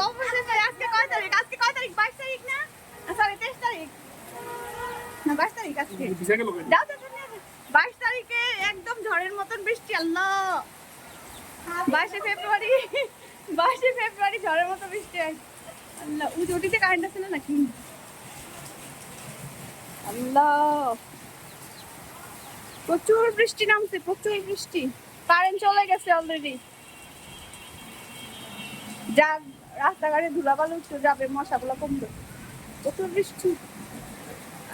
অবশ্যই আজকে কয় তারিখ? আজকে কয় তারিখ? 22 তারিখ না? সরি 23 তারিখ না 22 তারিখ আজকে। যাও তো 22 তারিখে একদম ঝড়ের মতন বৃষ্টি। আল্লাহ 22 ফেব্রুয়ারি 22 ফেব্রুয়ারি ঝড়ের মতো বৃষ্টি। আল্লাহ উটিতে কারেন্ট আছে না নাকি? আল্লাহ প্রচুর বৃষ্টি নামছে, প্রচুর বৃষ্টি। কারেন্ট চলে গেছে অলরেডি। যা রাস্তাঘাটে ধুলাবালু উঠতে যাবে, মশাগুলো কমবে। প্রচুর বৃষ্টি।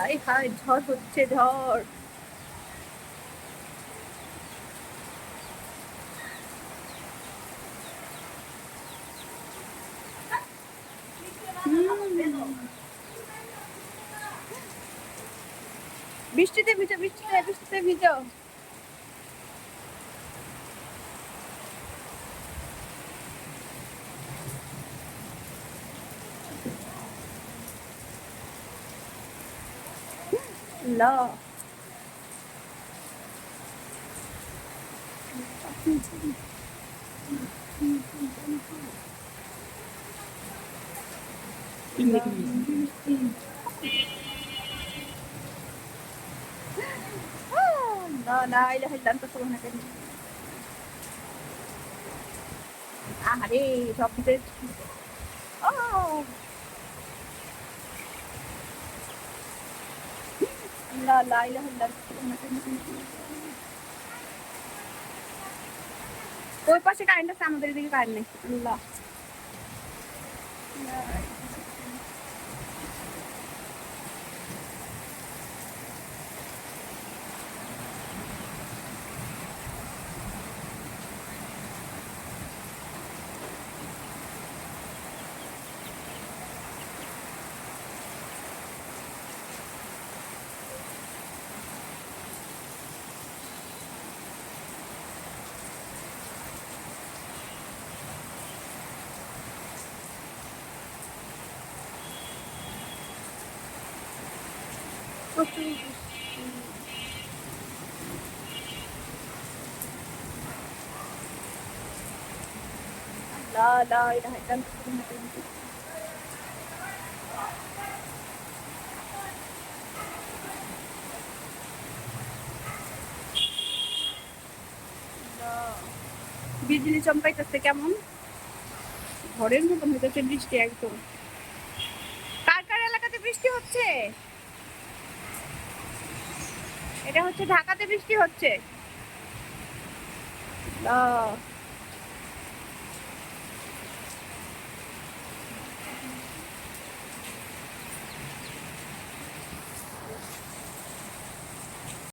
আরে হায় ঝড় হচ্ছে, ঝড়। বৃষ্টিতে ভিজো, বৃষ্টিতে ভিজো। লা আরে সব কিছু ওই পাশে কারেন্ট আছে, আমাদের এদিকে কারেন্ট নেই। আল্লাহ বিজলি চমকাইতেছে কেমন, ঘরের মতন হইতেছে বৃষ্টি একদম। কার কার এলাকাতে বৃষ্টি হচ্ছে? এটা হচ্ছে ঢাকাতে বৃষ্টি হচ্ছে।